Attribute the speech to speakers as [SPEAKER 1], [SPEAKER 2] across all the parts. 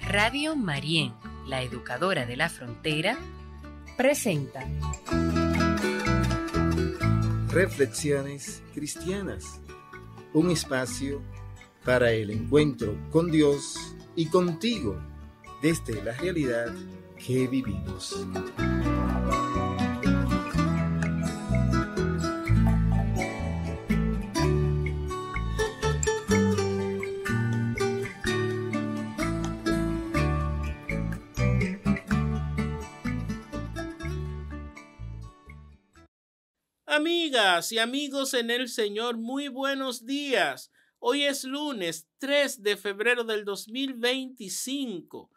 [SPEAKER 1] Radio Marién, la educadora de la frontera, presenta
[SPEAKER 2] Reflexiones Cristianas, un espacio para el encuentro con Dios y contigo desde la realidad que vivimos.
[SPEAKER 3] Amigas y amigos en el Señor, muy buenos días. Hoy es lunes 3 de febrero del 2025.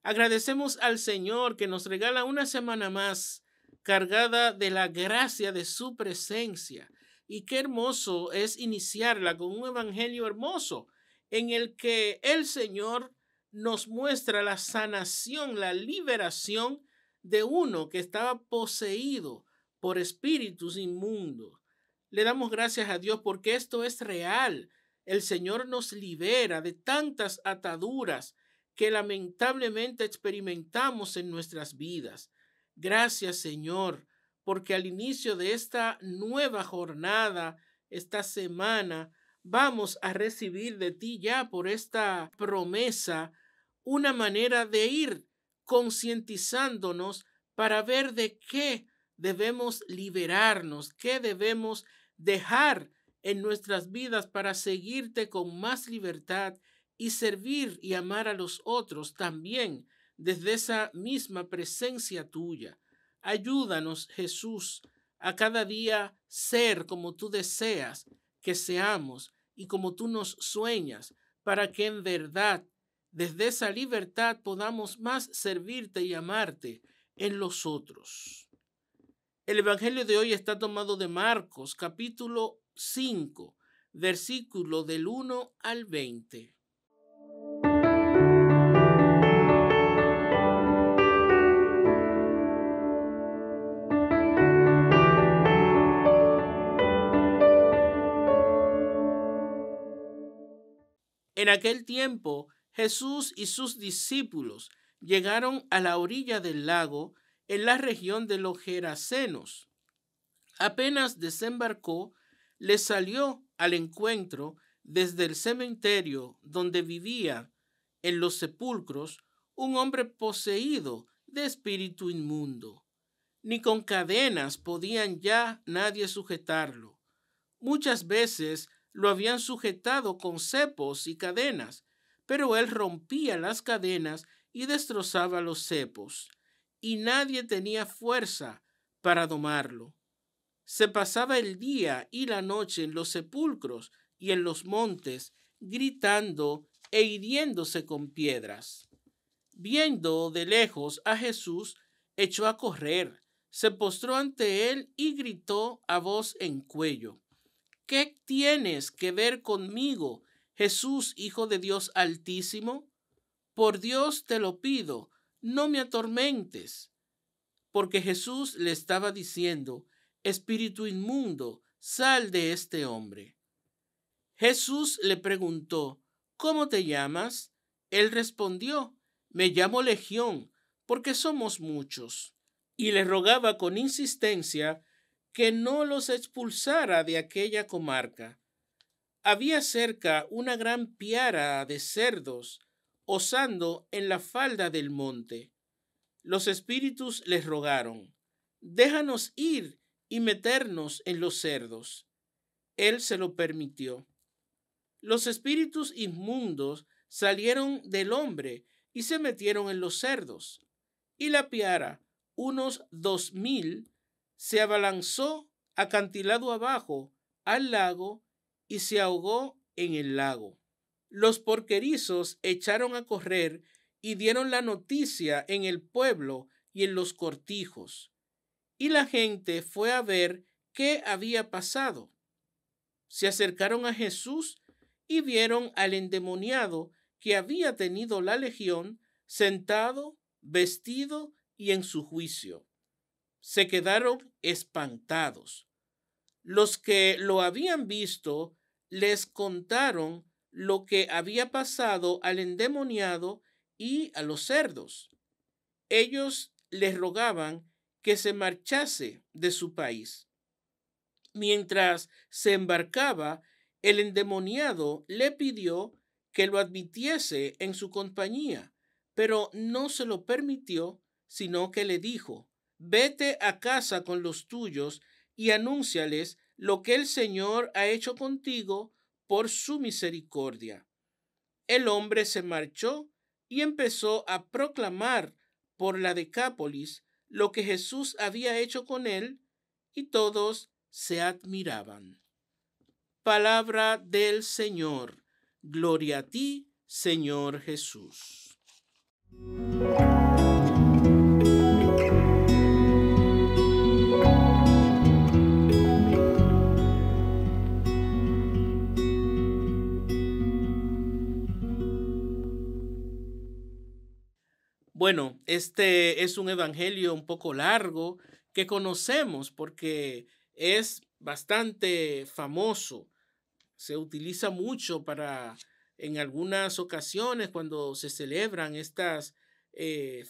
[SPEAKER 3] Agradecemos al Señor que nos regala una semana más cargada de la gracia de su presencia. Y qué hermoso es iniciarla con un evangelio hermoso en el que el Señor nos muestra la sanación, la liberación de uno que estaba poseído por espíritus inmundos. Le damos gracias a Dios porque esto es real. El Señor nos libera de tantas ataduras que lamentablemente experimentamos en nuestras vidas. Gracias, Señor, porque al inicio de esta nueva jornada, esta semana, vamos a recibir de ti ya por esta promesa una manera de ir concientizándonos para ver de qué debemos liberarnos, qué debemos dejar en nuestras vidas para seguirte con más libertad y servir y amar a los otros también desde esa misma presencia tuya. Ayúdanos, Jesús, a cada día ser como tú deseas que seamos y como tú nos sueñas, para que en verdad desde esa libertad podamos más servirte y amarte en los otros. El evangelio de hoy está tomado de Marcos, capítulo 5, versículo del 1 al 20. En aquel tiempo, Jesús y sus discípulos llegaron a la orilla del lago en la región de los Gerasenos. Apenas desembarcó, le salió al encuentro desde el cementerio donde vivía en los sepulcros un hombre poseído de espíritu inmundo. Ni con cadenas podían ya nadie sujetarlo. Muchas veces lo habían sujetado con cepos y cadenas, pero él rompía las cadenas y destrozaba los cepos, y nadie tenía fuerza para domarlo. Se pasaba el día y la noche en los sepulcros y en los montes, gritando e hiriéndose con piedras. Viendo de lejos a Jesús, echó a correr, se postró ante él y gritó a voz en cuello: ¿Qué tienes que ver conmigo, Jesús, Hijo de Dios Altísimo? Por Dios te lo pido, no me atormentes. Porque Jesús le estaba diciendo: Espíritu inmundo, sal de este hombre. Jesús le preguntó: ¿Cómo te llamas? Él respondió: Me llamo Legión, porque somos muchos. Y le rogaba con insistencia que no los expulsara de aquella comarca. Había cerca una gran piara de cerdos osando en la falda del monte. Los espíritus les rogaron: Déjanos ir y meternos en los cerdos. Él se lo permitió. Los espíritus inmundos salieron del hombre y se metieron en los cerdos. Y la piara, unos 2,000, se abalanzó acantilado abajo al lago y se ahogó en el lago. Los porquerizos echaron a correr y dieron la noticia en el pueblo y en los cortijos. Y la gente fue a ver qué había pasado. Se acercaron a Jesús y vieron al endemoniado que había tenido la legión sentado, vestido y en su juicio. Se quedaron espantados. Los que lo habían visto les contaron lo que había pasado al endemoniado y a los cerdos. Ellos les rogaban que se marchase de su país. Mientras se embarcaba, el endemoniado le pidió que lo admitiese en su compañía, pero no se lo permitió, sino que le dijo: vete a casa con los tuyos y anúnciales lo que el Señor ha hecho contigo por su misericordia. El hombre se marchó y empezó a proclamar por la Decápolis lo que Jesús había hecho con él, y todos se admiraban. Palabra del Señor. Gloria a ti, Señor Jesús. Bueno, este es un evangelio un poco largo que conocemos porque es bastante famoso. Se utiliza mucho en algunas ocasiones cuando se celebran estas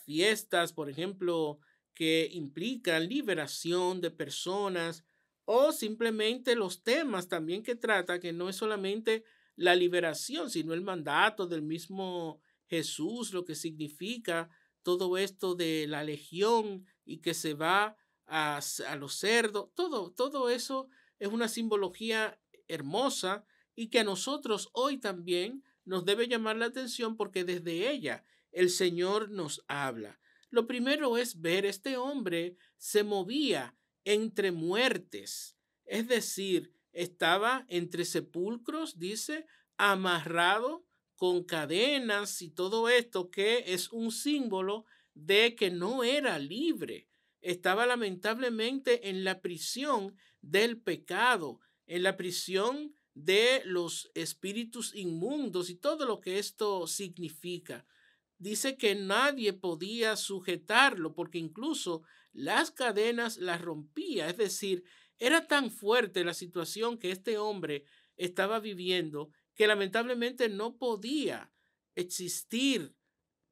[SPEAKER 3] fiestas, por ejemplo, que implican liberación de personas, o simplemente los temas también que trata, que no es solamente la liberación, sino el mandato del mismo Jesús, lo que significa todo esto de la legión y que se va a los cerdos. Todo eso es una simbología hermosa y que a nosotros hoy también nos debe llamar la atención, porque desde ella el Señor nos habla. Lo primero es ver, este hombre se movía entre muertes, es decir, estaba entre sepulcros, dice, amarrado con cadenas y todo esto, que es un símbolo de que no era libre. Estaba lamentablemente en la prisión del pecado, en la prisión de los espíritus inmundos y todo lo que esto significa. Dice que nadie podía sujetarlo porque incluso las cadenas las rompía. Es decir, era tan fuerte la situación que este hombre estaba viviendo que lamentablemente no podía existir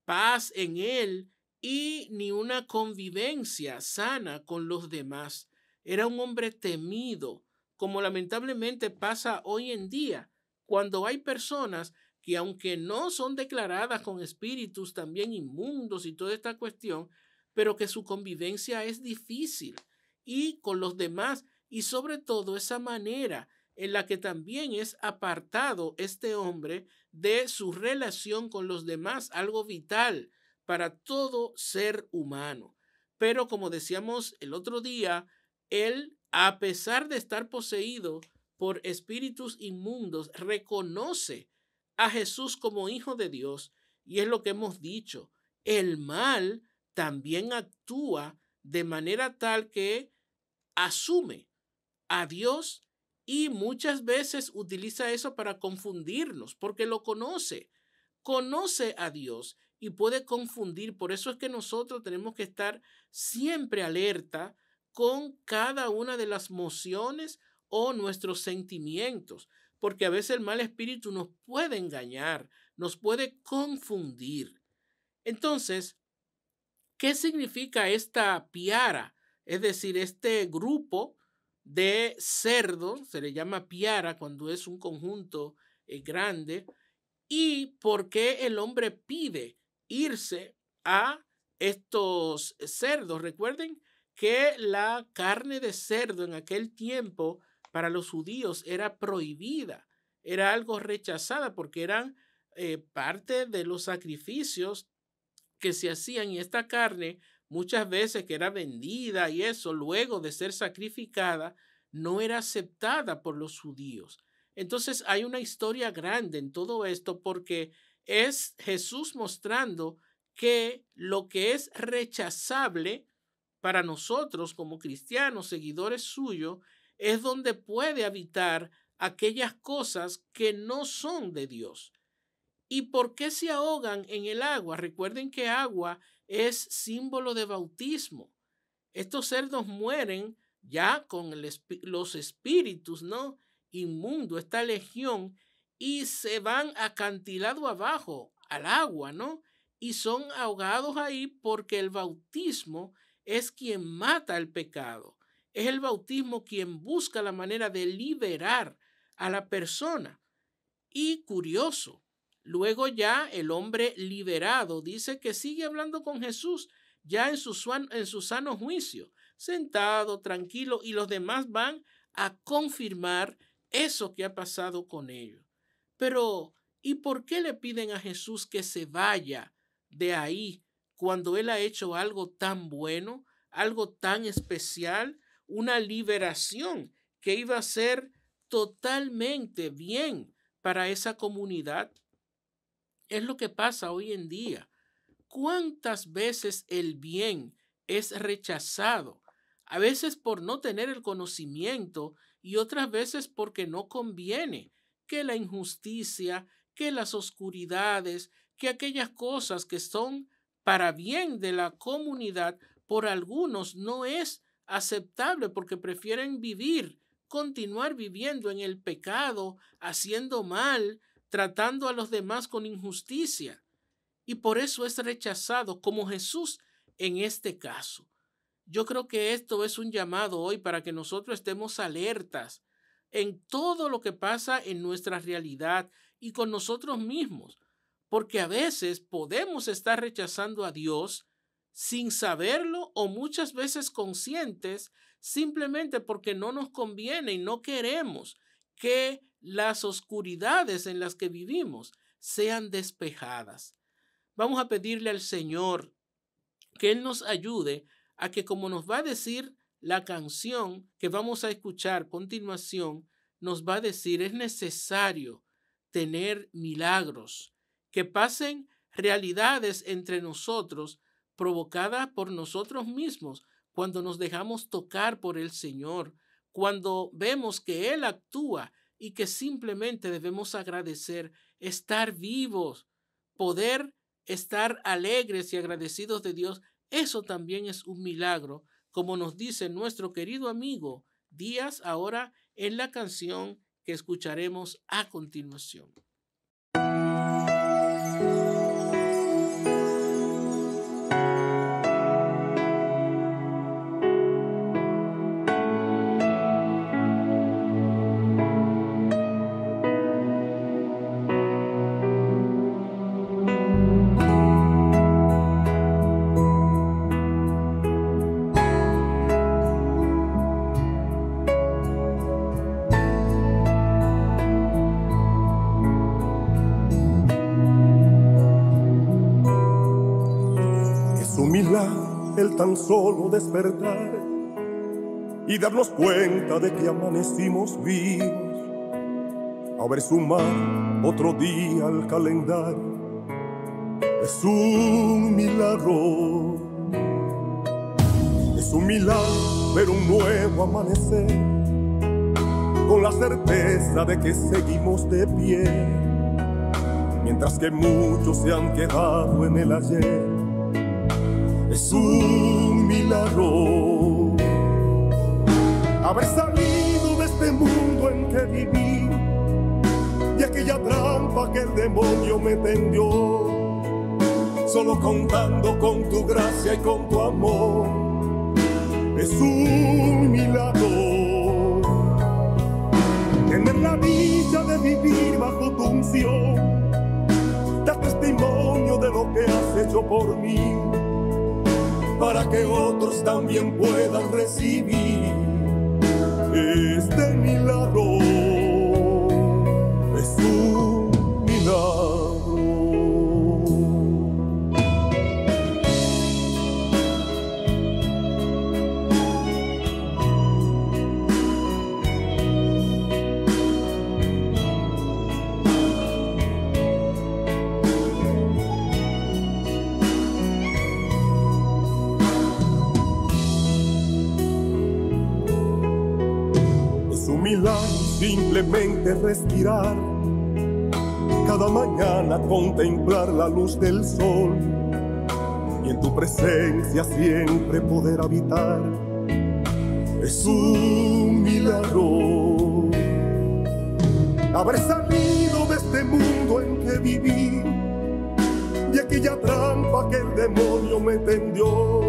[SPEAKER 3] paz en él y ni una convivencia sana con los demás. Era un hombre temido, como lamentablemente pasa hoy en día, cuando hay personas que, aunque no son declaradas con espíritus también inmundos y toda esta cuestión, pero que su convivencia es difícil y con los demás, y sobre todo esa manera en la que también es apartado este hombre de su relación con los demás, algo vital para todo ser humano. Pero como decíamos el otro día, él, a pesar de estar poseído por espíritus inmundos, reconoce a Jesús como Hijo de Dios, y es lo que hemos dicho. El mal también actúa de manera tal que asume a Dios y muchas veces utiliza eso para confundirnos, porque lo conoce a Dios y puede confundir. Por eso es que nosotros tenemos que estar siempre alerta con cada una de las mociones o nuestros sentimientos, porque a veces el mal espíritu nos puede engañar, nos puede confundir. Entonces, ¿qué significa esta piara? Es decir, este grupo de cerdos, se le llama piara cuando es un conjunto grande. ¿Y por qué el hombre pide irse a estos cerdos? Recuerden que la carne de cerdo en aquel tiempo para los judíos era prohibida, era algo rechazada, porque eran parte de los sacrificios que se hacían, y esta carne muchas veces que era vendida y eso luego de ser sacrificada no era aceptada por los judíos. Entonces hay una historia grande en todo esto, porque es Jesús mostrando que lo que es rechazable para nosotros como cristianos, seguidores suyos, es donde puede habitar aquellas cosas que no son de Dios. ¿Y por qué se ahogan en el agua? Recuerden que agua es símbolo de bautismo. Estos cerdos mueren ya con los espíritus, ¿no? Inmundo, esta legión, y se van acantilado abajo al agua, ¿no? Y son ahogados ahí porque el bautismo es quien mata el pecado. Es el bautismo quien busca la manera de liberar a la persona. Y curioso, luego ya el hombre liberado dice que sigue hablando con Jesús ya en su sano juicio, sentado, tranquilo, y los demás van a confirmar eso que ha pasado con ellos. Pero, ¿y por qué le piden a Jesús que se vaya de ahí cuando él ha hecho algo tan bueno, algo tan especial, una liberación que iba a ser totalmente bien para esa comunidad? Es lo que pasa hoy en día. ¿Cuántas veces el bien es rechazado? A veces por no tener el conocimiento y otras veces porque no conviene, que la injusticia, que las oscuridades, que aquellas cosas que son para bien de la comunidad, por algunos no es aceptable porque prefieren continuar viviendo en el pecado, haciendo mal, tratando a los demás con injusticia. Y por eso es rechazado, como Jesús en este caso. Yo creo que esto es un llamado hoy para que nosotros estemos alertas en todo lo que pasa en nuestra realidad y con nosotros mismos, porque a veces podemos estar rechazando a Dios sin saberlo o muchas veces conscientes, simplemente porque no nos conviene y no queremos que las oscuridades en las que vivimos sean despejadas. Vamos a pedirle al Señor que Él nos ayude a que, como nos va a decir la canción que vamos a escuchar a continuación, nos va a decir, es necesario tener milagros, que pasen realidades entre nosotros provocadas por nosotros mismos cuando nos dejamos tocar por el Señor, cuando vemos que Él actúa y que simplemente debemos agradecer, estar vivos, poder estar alegres y agradecidos de Dios. Eso también es un milagro, como nos dice nuestro querido amigo Díaz ahora en la canción que escucharemos a continuación.
[SPEAKER 4] El tan solo despertar y darnos cuenta de que amanecimos vivos, haber sumado otro día al calendario, es un milagro. Es un milagro ver un nuevo amanecer, con la certeza de que seguimos de pie, mientras que muchos se han quedado en el ayer. Es un milagro haber salido de este mundo en que viví, de aquella trampa que el demonio me tendió, solo contando con tu gracia y con tu amor. Es un milagro tener la dicha de vivir bajo tu unción, dar testimonio de lo que has hecho por mí, para que otros también puedan recibir este milagro. Es un milagro. Simplemente respirar, cada mañana contemplar la luz del sol y en tu presencia siempre poder habitar. Es un milagro haber salido de este mundo en que viví, de aquella trampa que el demonio me tendió,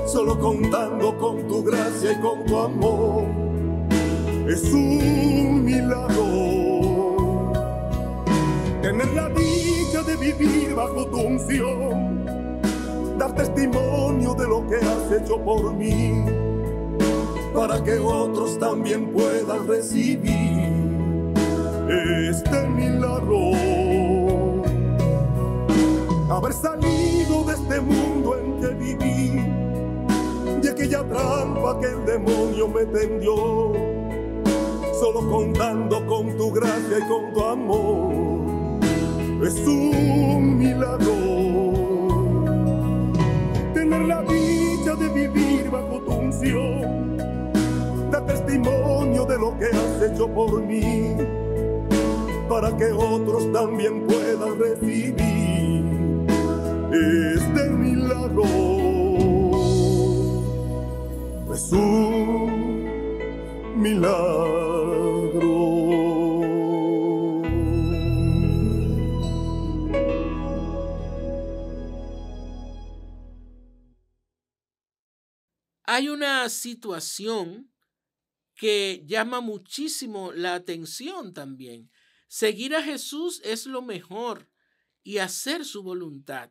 [SPEAKER 4] solo contando con tu gracia y con tu amor. Es un milagro tener la dicha de vivir bajo tu unción, dar testimonio de lo que has hecho por mí, para que otros también puedan recibir este milagro. Haber salido de este mundo en que viví, de aquella trampa que el demonio me tendió, solo contando con tu gracia y con tu amor. Es un milagro tener la dicha de vivir bajo tu unción, dar testimonio de lo que has hecho por mí, para que otros también puedan recibir este milagro. Es un milagro.
[SPEAKER 3] Hay una situación que llama muchísimo la atención también. Seguir a Jesús es lo mejor y hacer su voluntad,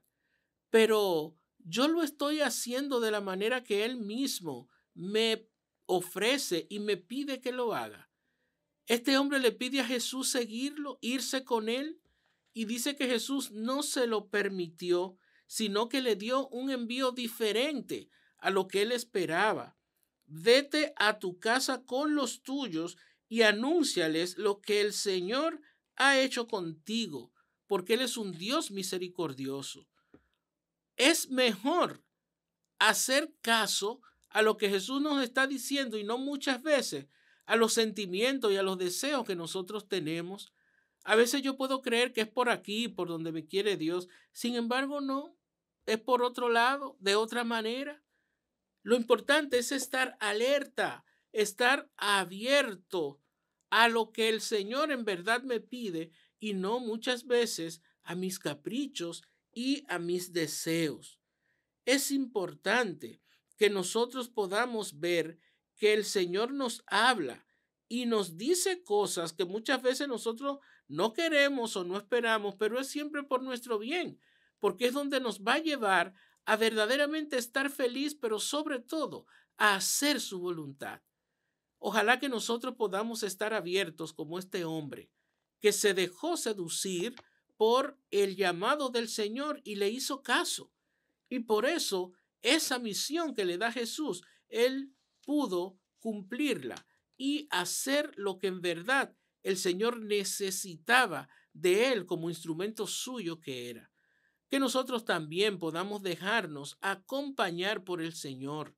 [SPEAKER 3] pero yo lo estoy haciendo de la manera que Él mismo me ofrece y me pide que lo haga. Este hombre le pide a Jesús seguirlo, irse con él, y dice que Jesús no se lo permitió, sino que le dio un envío diferente a lo que él esperaba. Vete a tu casa con los tuyos y anúnciales lo que el Señor ha hecho contigo, porque Él es un Dios misericordioso. Es mejor hacer caso a lo que Jesús nos está diciendo y no muchas veces a los sentimientos y a los deseos que nosotros tenemos. A veces yo puedo creer que es por aquí, por donde me quiere Dios. Sin embargo, no. Es por otro lado, de otra manera. Lo importante es estar alerta, estar abierto a lo que el Señor en verdad me pide y no muchas veces a mis caprichos y a mis deseos. Es importante que nosotros podamos ver que el Señor nos habla y nos dice cosas que muchas veces nosotros no queremos o no esperamos, pero es siempre por nuestro bien, porque es donde nos va a llevar a verdaderamente estar feliz, pero sobre todo a hacer su voluntad. Ojalá que nosotros podamos estar abiertos como este hombre que se dejó seducir por el llamado del Señor y le hizo caso. Y por eso esa misión que le da Jesús, él pudo cumplirla y hacer lo que en verdad el Señor necesitaba de él como instrumento suyo que era. Que nosotros también podamos dejarnos acompañar por el Señor,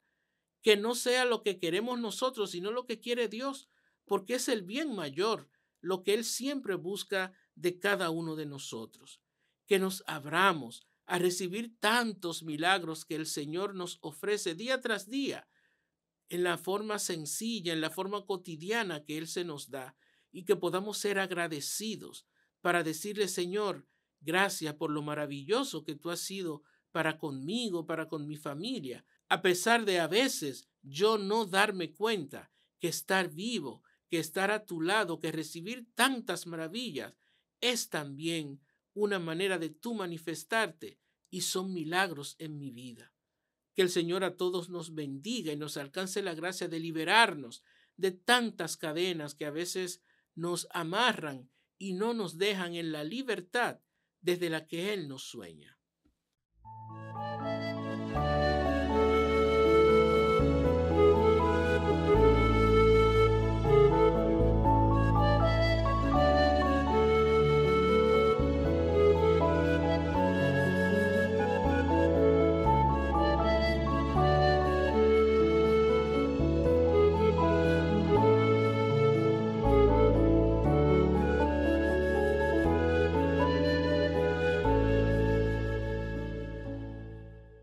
[SPEAKER 3] que no sea lo que queremos nosotros, sino lo que quiere Dios, porque es el bien mayor, lo que Él siempre busca de cada uno de nosotros. Que nos abramos a recibir tantos milagros que el Señor nos ofrece día tras día, en la forma sencilla, en la forma cotidiana que Él se nos da, y que podamos ser agradecidos para decirle, Señor, gracias por lo maravilloso que tú has sido para conmigo, para con mi familia, a pesar de a veces yo no darme cuenta que estar vivo, que estar a tu lado, que recibir tantas maravillas es también una manera de tú manifestarte y son milagros en mi vida. Que el Señor a todos nos bendiga y nos alcance la gracia de liberarnos de tantas cadenas que a veces nos amarran y no nos dejan en la libertad desde la que Él nos sueña.